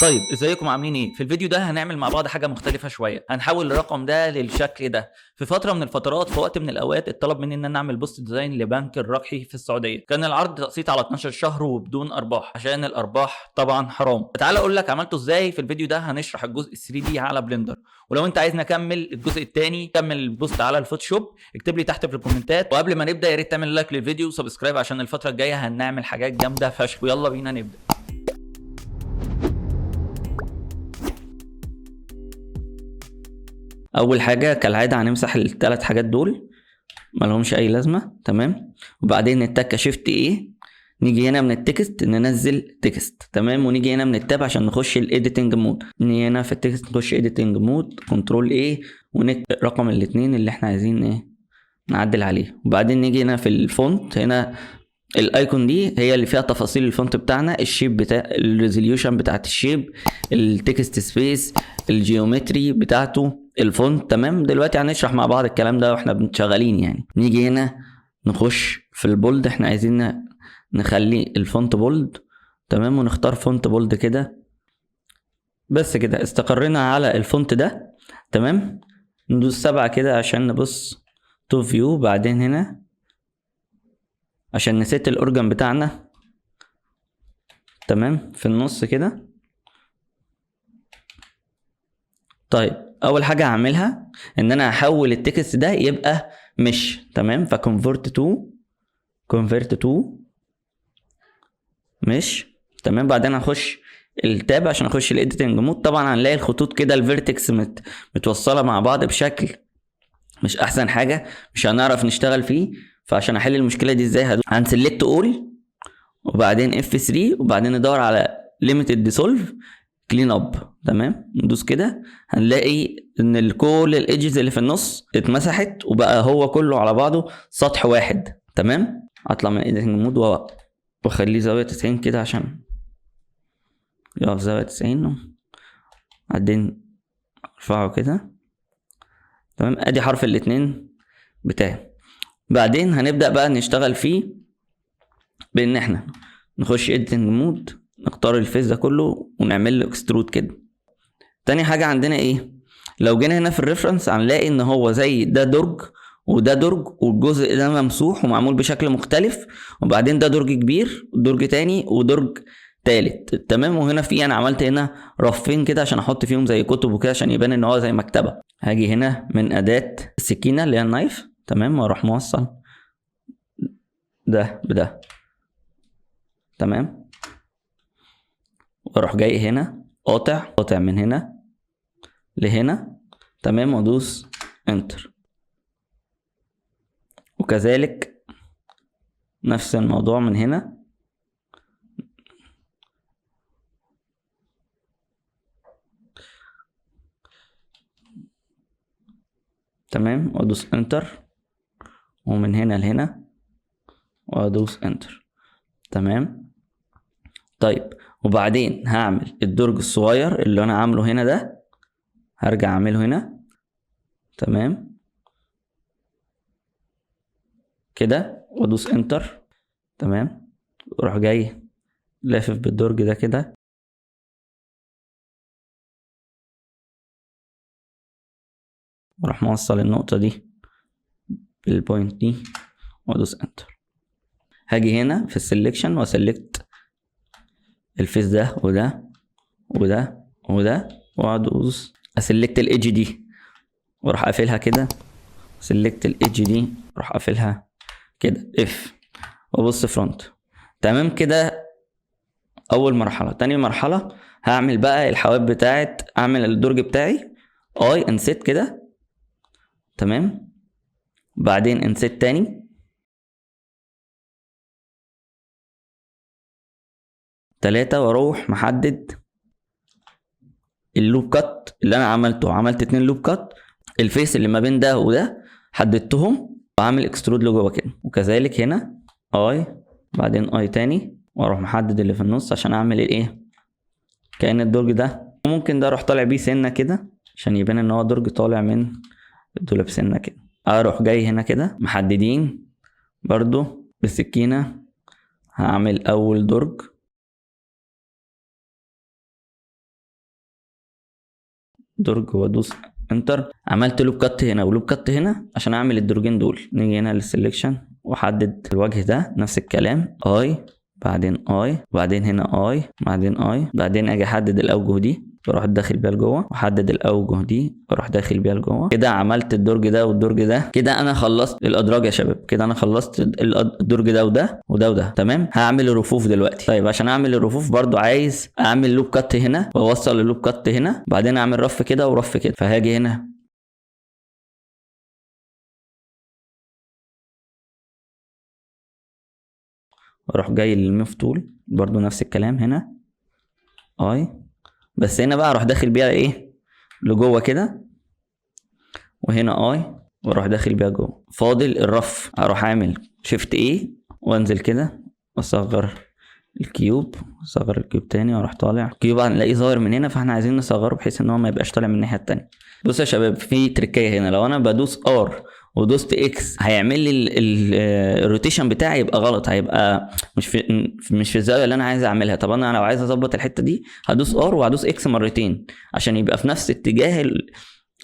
طيب ازيكم عاملين ايه؟ في الفيديو ده هنعمل مع بعض حاجه مختلفه شويه. هنحول الرقم ده للشكل ده. في فتره من الفترات، في وقت من الاوقات، اتطلب مني ان انا اعمل بوست ديزاين لبنك الرقحي في السعوديه. كان العرض تقسيط على 12 شهر وبدون ارباح، عشان الارباح طبعا حرام. تعال اقول لك عملته ازاي. في الفيديو ده هنشرح الجزء 3 دي على بلندر، ولو انت عايز نكمل الجزء الثاني كمل البوست على الفوتوشوب اكتب لي تحت في الكومنتات. وقبل ما نبدا يا ريت تعمل لايك للفيديو وسبسكرايب، عشان الفتره الجايه هنعمل حاجات جامده فشخ. ويلا بينا نبدا. اول حاجه كالعاده هنمسح الثلاث حاجات دول، مالهمش اي لازمه. تمام. وبعدين نتك شيفت ايه، نيجي هنا من التكست ننزل تكست. تمام. ونيجي هنا من التاب عشان نخش الايديتنج مود. نيجي هنا في التكست نخش ايديتنج مود، كنترول ايه، ونكتب رقم الاتنين اللي احنا عايزين ايه نعدل عليه. وبعدين نيجي هنا في الفونت، هنا الايكون دي هي اللي فيها تفاصيل الفونت بتاعنا، الشيب بتاع الريزوليوشن بتاعت الشيب، التكست سبيس، الجيومتري بتاعته، الفونت. تمام. دلوقتي هنشرح مع بعض الكلام ده واحنا شغالين يعني. نيجي هنا نخش في البولد، احنا عايزين نخلي الفونت بولد. تمام. ونختار فونت بولد كده. بس كده استقرينا على الفونت ده. تمام. ندوس 7 كده عشان نبص تو فيو. بعدين هنا عشان نسيت الاورجن بتاعنا، تمام، في النص كده. طيب اول حاجه هعملها ان انا هحول التكست ده يبقى مش تمام، كونفرت تو مش تمام. بعدين هخش التاب عشان اخش الايديتنج مود. طبعا هنلاقي الخطوط كده الفيرتكس متوصله مع بعض بشكل مش احسن حاجه، مش هنعرف نشتغل فيه. فعشان احل المشكله دي ازاي، هنسلكت اول وبعدين F3 وبعدين ندور على limited dissolve clean up. تمام. ندوس كده هنلاقي ان كل الايدجز اللي في النص اتمسحت وبقى هو كله على بعضه سطح واحد. تمام. اطلع من editing مود واخليه زاوية 90 كده عشان يقف زاوية 90. بعدين ارفعه كده. تمام. ادي حرف الاتنين بتاعي. بعدين هنبدأ بقى نشتغل فيه بان احنا نخش editing مود، نختار الفيس ده كله ونعمل له اكسترود كده. تاني حاجة عندنا ايه، لو جينا هنا في الريفرنس هنلاقي ان هو زي ده درج وده درج، والجزء ده ممسوح ومعمول بشكل مختلف، وبعدين ده درج كبير ودرج تاني ودرج تالت. تمام. وهنا في انا عملت هنا رفين كده عشان احط فيهم زي كتب وكده عشان يبان ان هو زي مكتبة. هاجي هنا من اداة السكينة اللي هي النايف. تمام. واروح موصل ده بده. تمام. واروح جاي هنا قاطع من هنا لهنا. تمام. وادوس انتر. وكذلك نفس الموضوع من هنا. تمام. وادوس انتر. ومن هنا لهنا وادوس انتر. تمام. طيب وبعدين هعمل الدرج الصغير اللي انا عامله هنا ده، هرجع اعمله هنا. تمام كده وادوس انتر. تمام. واروح جاي لافف بالدرج ده كده، واروح موصل النقطة دي بالبوينت دي وادوس انتر. هاجي هنا في السلكشن واسلكت الفيس ده وده وده وده، وادوس اسلكت الايدج دي واروح قافلها كده، سلكت الايدج دي واروح قافلها كده اف، وابص فرونت. تمام كده اول مرحله. تاني مرحله هعمل بقى الحواف بتاعت، اعمل الدرج بتاعي اي انسيت كده. تمام. بعدين انسيت تاني 3، واروح محدد اللوب كات اللي انا عملته. عملت 2 لوب كات، الفيس اللي ما بين ده وده حددتهم وعامل اكسترود لجوه كده. وكذلك هنا اي بعدين اي تاني، واروح محدد اللي في النص عشان اعمل الايه كأن الدرج ده. وممكن ده اروح طالع بيه سنه كده عشان يبان ان هو درج طالع من الدولاب سنه كده. اروح جاي هنا كده محددين برضو بالسكينه، هعمل اول درج درج وادوس انتر، عملت لوب كات هنا ولوب كات هنا عشان اعمل الدرجين دول. نيجي هنا للسلكشن واحدد الوجه ده نفس الكلام، اي بعدين اي بعدين هنا اي بعدين اي، بعدين اجي احدد الاوجه دي بروح داخل بيها لجوه، واحدد الاوجه دي بروح داخل بيها لجوه. كده عملت الدرج ده والدرج ده. كده انا خلصت الادراج يا شباب، كده انا خلصت الدرج ده وده وده وده. تمام. هعمل الرفوف دلوقتي. طيب عشان اعمل الرفوف برضو عايز اعمل لوب كات هنا واوصل اللوب كات هنا، بعدين اعمل رف كده ورف كده. فهاجي هنا اروح جاي للميف تول برضو نفس الكلام هنا اي، بس هنا بقى اروح داخل بيها ايه لجوه كده، وهنا اي واروح داخل بيها جوه. فاضل الرف، اروح اعمل شيفت ايه وانزل كده واصغر الكيوب، اصغر الكيوب تاني واروح طالع. الكيوب هنلاقيه ظاهر من هنا، فاحنا عايزين نصغره بحيث ان هو ما يبقاش طالع من الناحيه التانيه. بصوا يا شباب في تريكايه هنا، لو انا بدوس ار ودوست اكس هيعمل لي الروتيشن بتاعي يبقى غلط، هيبقى مش في الزاويه اللي انا عايز اعملها. طب انا لو عايز اظبط الحته دي هدوس ار وهدوس اكس مرتين عشان يبقى في نفس اتجاه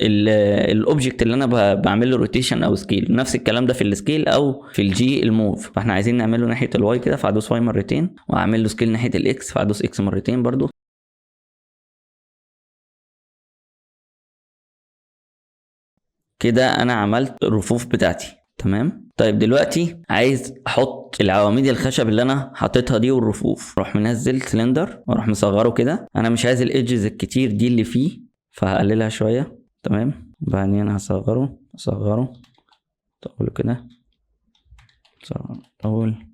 الاوبجكت اللي انا بعمل له روتيشن او سكيل. نفس الكلام ده في السكيل او في الجي الموف. فاحنا عايزين نعمله ناحيه الواي كده، فهدوس واي مرتين، واعمل له سكيل ناحيه الاكس فهدوس اكس مرتين برضو. كده انا عملت الرفوف بتاعتي. تمام. طيب دلوقتي عايز احط العواميد الخشب اللي انا حاططها دي والرفوف. اروح منزل سلندر واروح مصغره كده. انا مش عايز الايدجز الكتير دي اللي فيه، فهقللها شويه. تمام. بعدين هصغره طول كده، طول.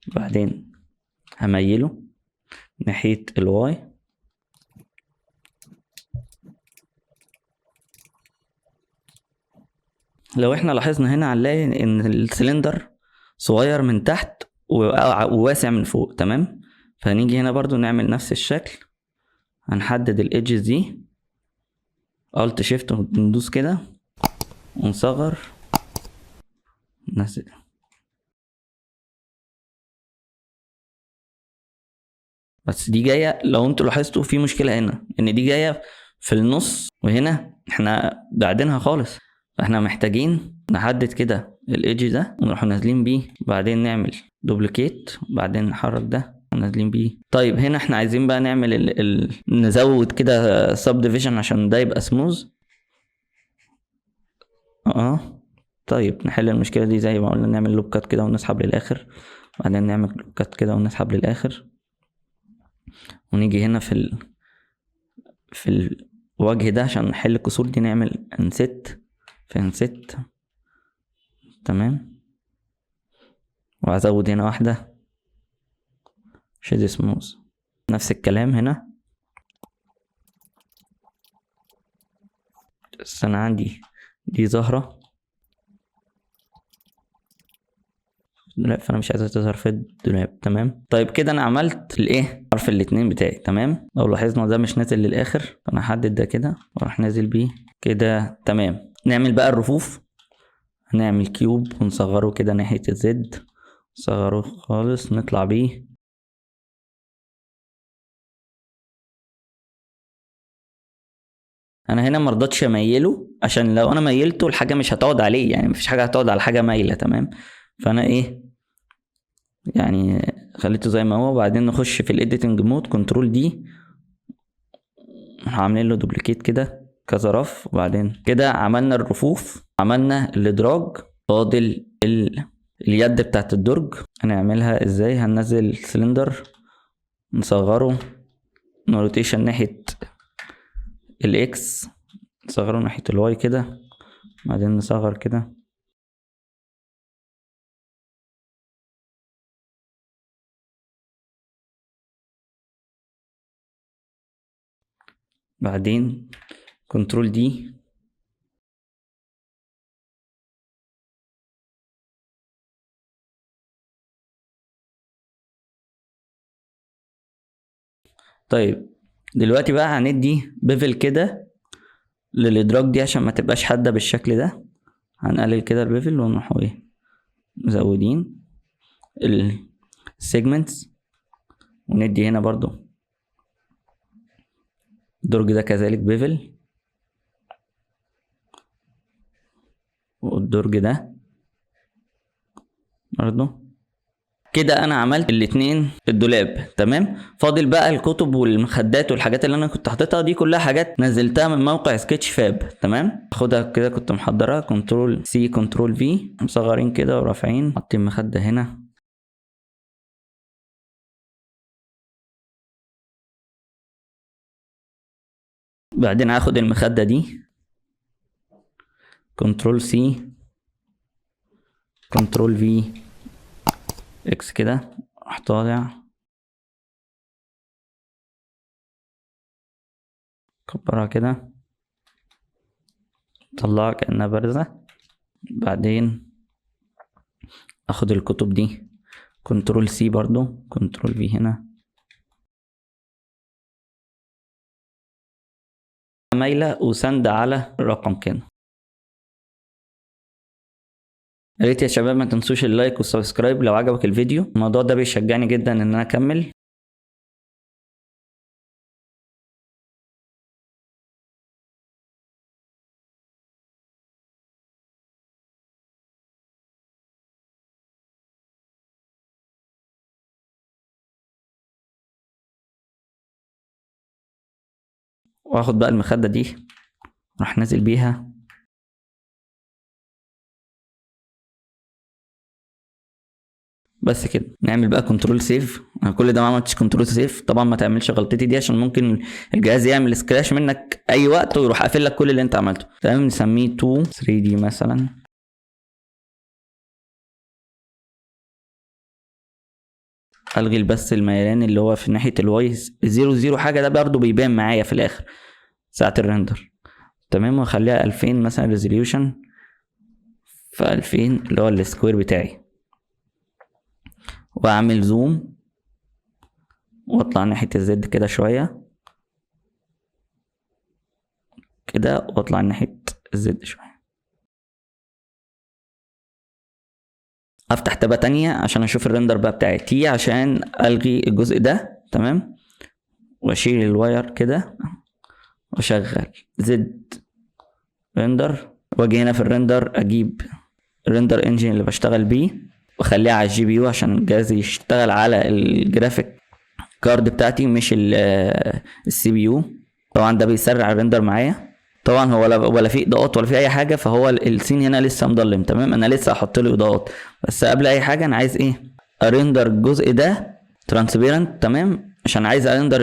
بعدين هميله ناحية الواي. لو احنا لاحظنا هنا هنلاقي ان السلندر صغير من تحت وواسع من فوق. تمام. فهنيجي هنا برضو نعمل نفس الشكل، هنحدد الايدجز دي الت شيفت وندوس كده ونصغر نفس. بس دي جايه، لو انتوا لاحظتوا في مشكله هنا ان دي جايه في النص، وهنا احنا بعدينها خالص. فاحنا محتاجين نحدد كده الايدج ده ونروح نازلين بيه، بعدين نعمل دوبليكيت، بعدين نحرك ده ونازلين بيه. طيب هنا احنا عايزين بقى نعمل نزود كده سب ديفيجن عشان ده يبقى سموز. طيب نحل المشكله دي زي ما قلنا، نعمل لوب كات كده ونسحب للاخر، بعدين نعمل لوب كات كده ونسحب للاخر، ونيجي هنا في الوجه ده عشان نحل الكسور دي نعمل انست في انست. تمام. وهزود هنا واحدة شيد سموث، نفس الكلام هنا. بس انا عندي دي ظاهرة لا، فانا مش عايزها تظهر في الدولاب. تمام. طيب كده انا عملت الايه حرف الاتنين بتاعي. تمام. لو لاحظنا ده مش نازل للاخر، فانا هحدد ده كده واروح نازل بيه كده. تمام. نعمل بقى الرفوف. هنعمل كيوب ونصغره كده ناحية الزد، نصغره خالص نطلع بيه. انا هنا مرضتش اميله عشان لو انا ميلته الحاجة مش هتقعد عليه، يعني مفيش حاجة هتقعد على حاجة مايلة. تمام. فانا ايه يعني خليته زي ما هو. بعدين نخش في الايديتنج مود كنترول دي، عاملين له دوبليكيت كده كذا رف. وبعدين كده عملنا الرفوف، عملنا الادراج. فاضل اليد بتاعت الدرج. هنعملها ازاي؟ هننزل سلندر نصغره نروتيشن ناحية الاكس، نصغره ناحية الواي كده، بعدين نصغر كده. بعدين كنترول دي، طيب دلوقتي بقى هندي بيفل كده للادراج دي عشان ما تبقاش حادة بالشكل ده. هنقلل كده البيفل ونروح ايه مزودين السيجمنتس، وندي هنا برضو الدرج ده كذلك بيفل، والدرج ده برضه كده. انا عملت الاتنين الدولاب تمام. فاضل بقى الكتب والمخدات والحاجات اللي انا كنت حاططها دي، كلها حاجات نزلتها من موقع سكتش فاب تمام. اخدها كده، كنت محضرها كنترول سي كنترول في، مصغرين كده ورافعين، حاطين مخدة هنا. بعدين هاخد المخدة دي كنترول سي كنترول في اكس كده، راح طالع كبرها كده، طلعها كأنها بارزة. بعدين اخد الكتب دي كنترول سي برضو كنترول في هنا، مايلة وسند على الرقم كده. يا ريت يا شباب ما تنسوش اللايك والسبسكرايب لو عجبك الفيديو، الموضوع ده بيشجعني جدا ان انا اكمل. واخد بقى المخدة دي راح نازل بيها بس كده. نعمل بقى كنترول سيف. انا كل ده ما عملتش كنترول سيف طبعا، ما تعملش غلطتي دي عشان ممكن الجهاز يعمل سكراش منك اي وقت ويروح قافل لك كل اللي انت عملته تمام. نسميه 2 3 دي مثلا. الغي بس الميلان اللي هو في ناحيه الواي 00 حاجه، ده برضه بيبان معايا في الاخر ساعه الريندر تمام. واخليها 2000 مثلا ريزوليوشن، في 2000 اللي هو السكوير بتاعي، واعمل زوم واطلع ناحيه الزد كده شويه كده، واطلع ناحيه الزد شويه. افتح تابة تانية عشان اشوف الريندر بقى بتاعي تي، عشان الغي الجزء ده تمام، واشيل الواير كده واشغل زد ريندر، واجي هنا في الريندر اجيب الريندر انجن اللي بشتغل بيه واخليه على الجي بي يو عشان الجهاز يشتغل على الجرافيك كارد بتاعتي مش السي بي يو. طبعا ده بيسرع الريندر معايا. طبعا هو ولا في اضاءات ولا في اي حاجه، فهو السين هنا لسه مضلم تمام. انا لسه هحط له اضاءات، بس قبل اي حاجه انا عايز ايه؟ ارندر الجزء ده ترانسبيرنت تمام، عشان عايز ارندر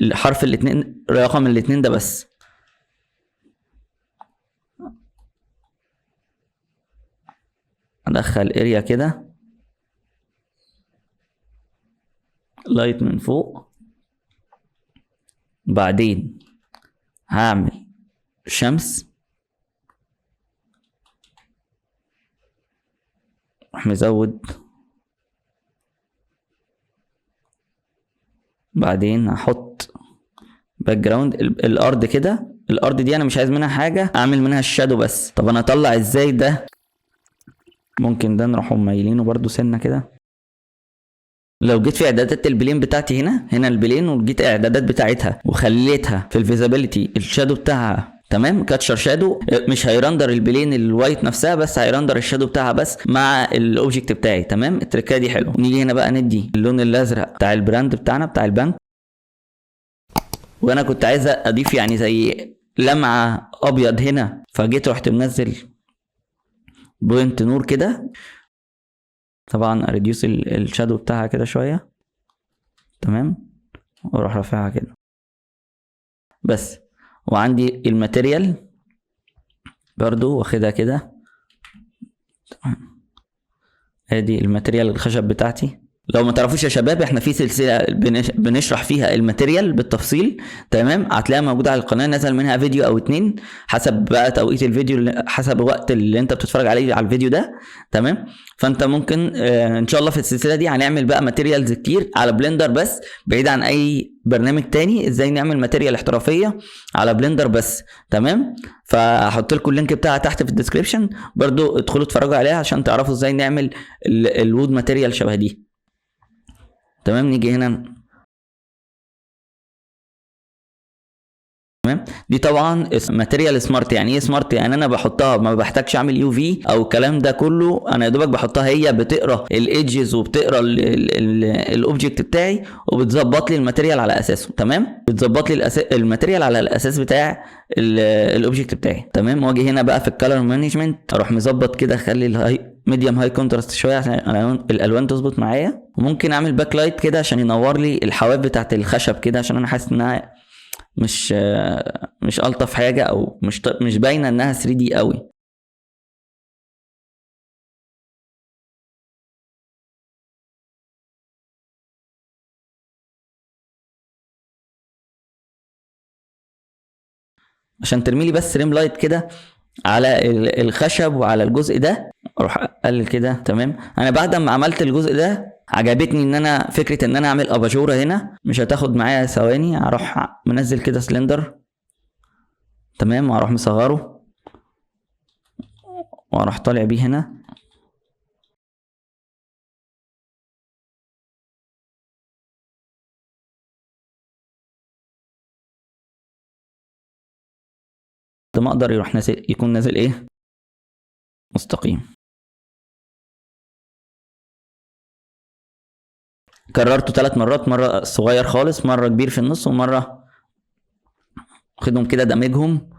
الحرف الاثنين، رقم الاثنين ده بس. ادخل اريا كده لايت من فوق، بعدين هعمل شمس، راح مزود، بعدين هحط باك جراوند الارض كده. الارض دي انا مش عايز منها حاجه، اعمل منها الشادو بس. طب انا اطلع ازاي ده؟ ممكن ده نروح مايلينه برضو سنه كده. لو جيت في اعدادات البلين بتاعتي هنا البلين، وجيت اعدادات بتاعتها وخليتها في الفيزابيليتي الشادو بتاعها تمام كاتشر شادو، مش هيرندر البلين الوايت نفسها بس، هيرندر الشادو بتاعها بس مع الاوبجكت بتاعي تمام. التركه دي حلوه. نيجي هنا بقى ندي اللون الازرق بتاع البراند بتاعنا بتاع البنك، وانا كنت عايز اضيف يعني زي لمعه ابيض هنا، فجيت رحت منزل بوينت نور كده. طبعا اريديوس الشادو بتاعها كده شويه تمام، واروح رافعها كده بس. وعندي الماتيريال برضو واخدها كده تمام. ادي الماتيريال الخشب بتاعتي. لو ما تعرفوش يا شباب، احنا في سلسله بنشرح فيها الماتيريال بالتفصيل تمام، هتلاقيها موجوده على القناه، نزل منها فيديو او اتنين حسب بقى توقيت الفيديو، حسب الوقت اللي انت بتتفرج عليه على الفيديو ده تمام. فانت ممكن ان شاء الله في السلسله دي هنعمل بقى ماتيريالز كتير على بلندر بس، بعيد عن اي برنامج تاني، ازاي نعمل ماتيريال احترافيه على بلندر بس تمام. فهحط لكم اللينك بتاعها تحت في الديسكريبشن برضو، ادخلوا اتفرجوا عليها عشان تعرفوا ازاي نعمل الوود ماتيريال شبه دي تمام. نيجي هنا تمام. دي طبعا ماتيريال سمارت. يعني ايه سمارت؟ يعني انا بحطها ما بحتاجش اعمل يو في او الكلام ده كله، انا يا دوبك بحطها هي بتقرا الايدجز وبتقرا الاوبجكت بتاعي وبتظبط لي الماتيريال على اساسه. تمام، بتظبط لي الماتيريال على الاساس بتاع الاوبجكت بتاعي. تمام. واجي هنا بقى في الكالر مانجمنت اروح مظبط كده، اخلي الهاي ميديوم هاي كونتراست شويه عشان الالوان تظبط معايا. وممكن اعمل باك لايت كده عشان ينور لي الحواف بتاعت الخشب كده، عشان انا حاسس انها مش الطف حاجه او مش باينه انها 3 دي قوي. عشان ترمي لي بس ريم لايت كده على الخشب وعلى الجزء ده، اروح اقلل كده. تمام. انا بعد ما عملت الجزء ده عجبتني ان انا فكره ان انا اعمل اباجوره هنا، مش هتاخد معايا ثواني. هروح منزل كده سلندر. تمام. وهروح مصغره واروح طالع بيه هنا. ما اقدر يروح نازل، يكون نازل ايه، مستقيم. كررته 3 مرات، مره صغير خالص، مره كبير في النص، ومره خدهم كده دمجهم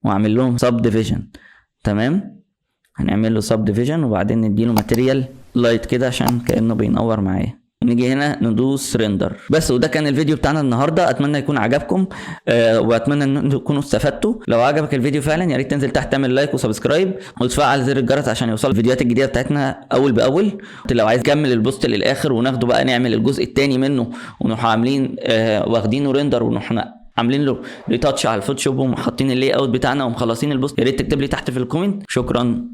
واعمل لهم سب ديفيجن. تمام. هنعمل له سب ديفيجن وبعدين نديله ماتيريال لايت كده عشان كانه بينور معايا. نيجي هنا ندوس ريندر بس. وده كان الفيديو بتاعنا النهارده. اتمنى يكون عجبكم واتمنى ان انتم تكونوا استفدتوا. لو عجبك الفيديو فعلا يا ريت تنزل تحت تعمل لايك وسبسكرايب وتفعل زر الجرس عشان يوصل الفيديوهات الجديده بتاعتنا اول باول. لو عايز تكمل البوست للاخر وناخده بقى نعمل الجزء الثاني منه ونروح عاملين واخدينه ريندر ونروح عاملين له ريتاتش على الفوتوشوب وحاطين اللي اوت بتاعنا ومخلصين البوست، يا ريت تكتب لي تحت في الكومنت. شكرا.